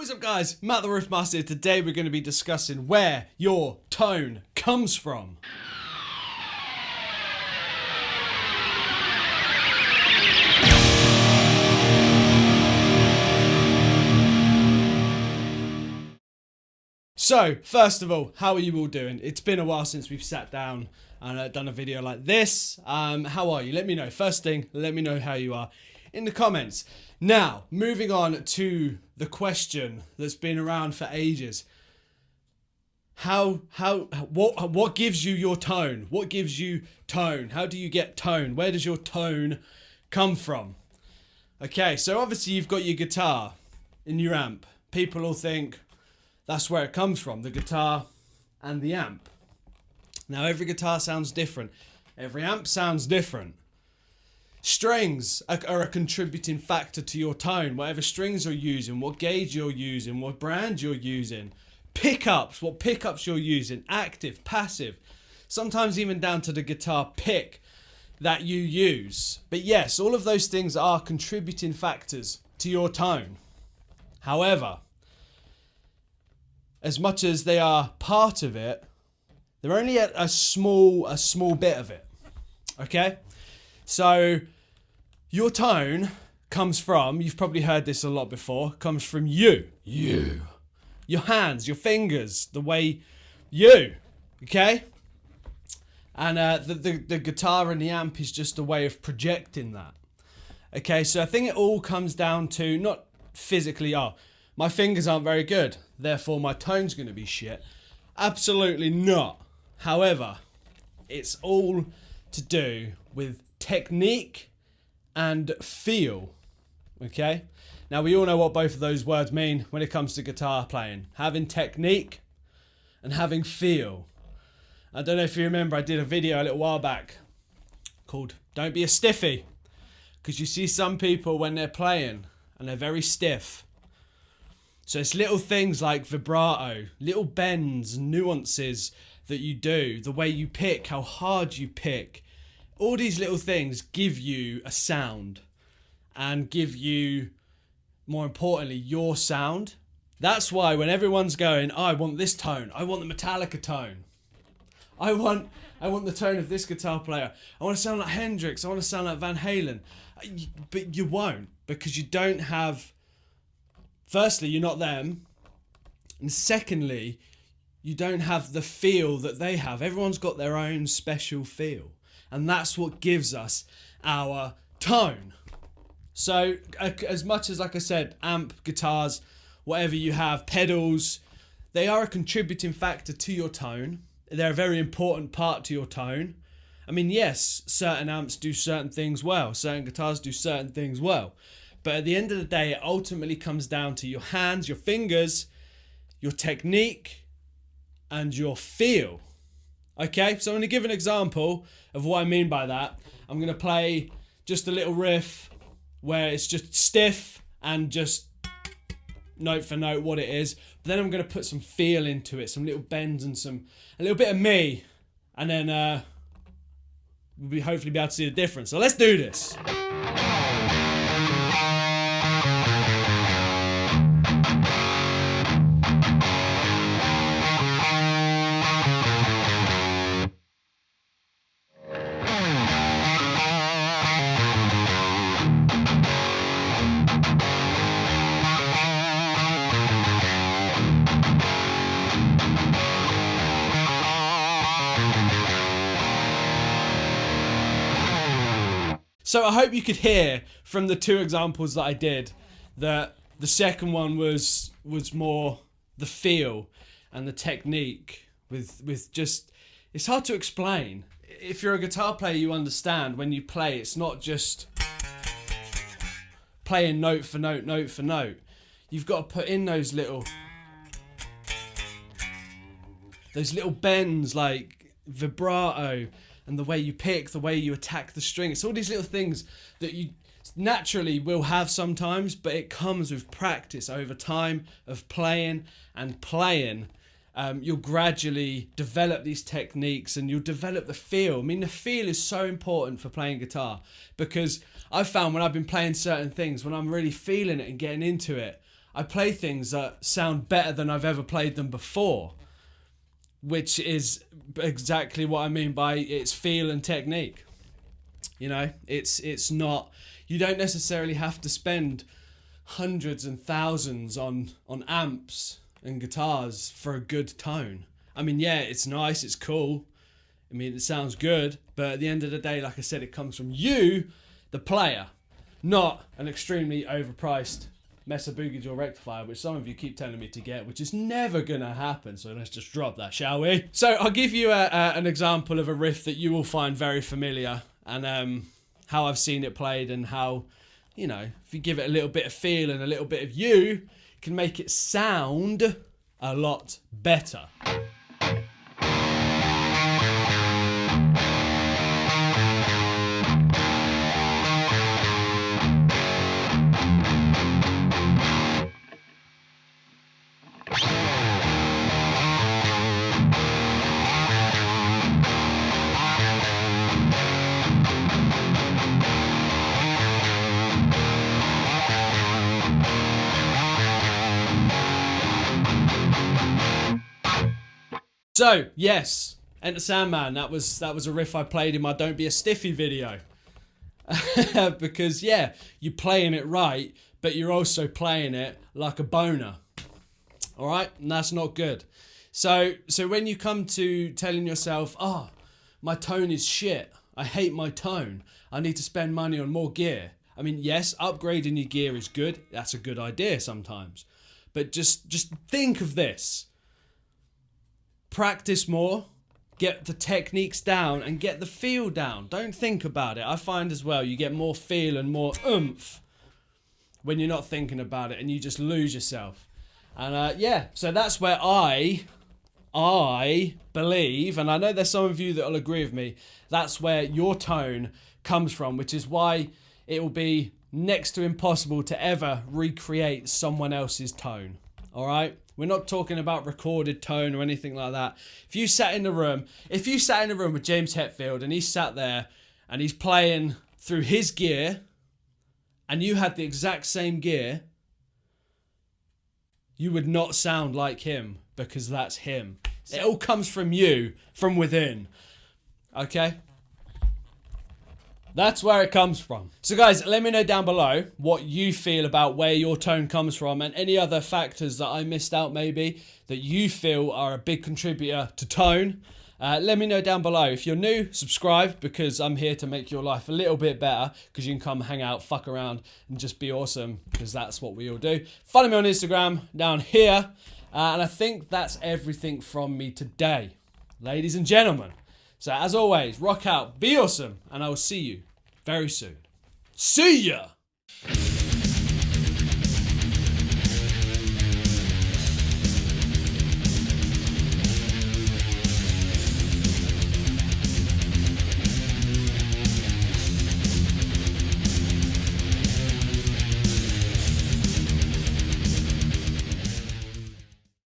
What's up guys, Matt the Riff Master. Today we're going to be discussing where your tone comes from. So, first of all, how are you all doing? It's been a while since we've sat down and done a video like this. How are you? Let me know. First thing, let me know how you are in the comments. Now, moving on to the question that's been around for ages. What gives you your tone? What gives you tone? How do you get tone? Where does your tone come from? Okay, so obviously you've got your guitar in your amp. People all think that's where it comes from, the guitar and the amp. Now, every guitar sounds different. Every amp sounds different. Strings are a contributing factor to your tone. Whatever strings you're using, what gauge you're using, what brand you're using. Pickups, what pickups you're using. Active, passive. Sometimes even down to the guitar pick that you use. But yes, all of those things are contributing factors to your tone. However, as much as they are part of it, they're only a small bit of it. Okay? So your tone comes from, you've probably heard this a lot before, comes from you. Your hands, your fingers, the way you. Okay? And the guitar and the amp is just a way of projecting that. Okay, so I think it all comes down to not physically, my fingers aren't very good, therefore my tone's going to be shit. Absolutely not. However, it's all to do with technique and feel. Okay? Now, we all know what both of those words mean when it comes to guitar playing. Having technique and having feel. I don't know if you remember, I did a video a little while back called Don't Be a Stiffy. Because you see some people when they're playing and they're very stiff. So it's little things like vibrato, little bends, nuances that you do, the way you pick, how hard you pick. All these little things give you a sound and give you, more importantly, your sound. That's why when everyone's going, I want this tone, I want the Metallica tone. I want the tone of this guitar player. I want to sound like Hendrix, I want to sound like Van Halen. But you won't, because you don't have, firstly, you're not them. And secondly, you don't have the feel that they have. Everyone's got their own special feel. And that's what gives us our tone. So, as much as, like I said, amp, guitars, whatever you have, pedals, they are a contributing factor to your tone. They're a very important part to your tone. I mean, yes, certain amps do certain things well. Certain guitars do certain things well. But at the end of the day, it ultimately comes down to your hands, your fingers, your technique, and your feel. Okay, so I'm going to give an example of what I mean by that. I'm going to play just a little riff where it's just stiff and just note for note what it is. But then I'm going to put some feel into it, some little bends and a little bit of me. And then we'll hopefully be able to see the difference. So let's do this. So I hope you could hear from the two examples that I did that the second one was more the feel and the technique with just, it's hard to explain. If you're a guitar player, you understand when you play, it's not just playing note for note, note for note. You've got to put in those little bends like vibrato, and the way you pick, the way you attack the string. It's all these little things that you naturally will have sometimes, but it comes with practice over time of playing and playing. You'll gradually develop these techniques and you'll develop the feel. I mean, the feel is so important for playing guitar, because I've found when I've been playing certain things, when I'm really feeling it and getting into it, I play things that sound better than I've ever played them before, which is exactly what I mean by it's feel and technique. You know, it's not, you don't necessarily have to spend hundreds and thousands on amps and guitars for a good tone. I mean, yeah, it's nice, it's cool. I mean, it sounds good, but at the end of the day, like I said, it comes from you, the player, not an extremely overpriced Mesa Boogie Jaw rectifier, which some of you keep telling me to get, which is never gonna happen. So let's just drop that, shall we? So I'll give you an example of a riff that you will find very familiar, and how I've seen it played, and how, you know, if you give it a little bit of feel and a little bit of you, it can make it sound a lot better. So, yes, Enter Sandman, that was a riff I played in my Don't Be a Stiffy video. Because, yeah, you're playing it right, but you're also playing it like a boner. Alright? And that's not good. So when you come to telling yourself, oh, my tone is shit, I hate my tone, I need to spend money on more gear. I mean, yes, upgrading your gear is good. That's a good idea sometimes. But just think of this. Practice more, get the techniques down, and get the feel down. Don't think about it. I find as well, you get more feel and more oomph when you're not thinking about it, and you just lose yourself. And yeah, so that's where I believe, and I know there's some of you that will agree with me, that's where your tone comes from, which is why it will be next to impossible to ever recreate someone else's tone. All right? We're not talking about recorded tone or anything like that. If you sat in the room with James Hetfield and he sat there and he's playing through his gear and you had the exact same gear, you would not sound like him, because that's him. It all comes from you, from within. Okay? That's where it comes from. So guys, let me know down below what you feel about where your tone comes from, and any other factors that I missed out maybe that you feel are a big contributor to tone. Let me know down below. If you're new, subscribe, because I'm here to make your life a little bit better, because you can come hang out, fuck around, and just be awesome, because that's what we all do. Follow me on Instagram down here, and I think that's everything from me today, ladies and gentlemen. So as always, rock out, be awesome, and I will see you very soon. See ya!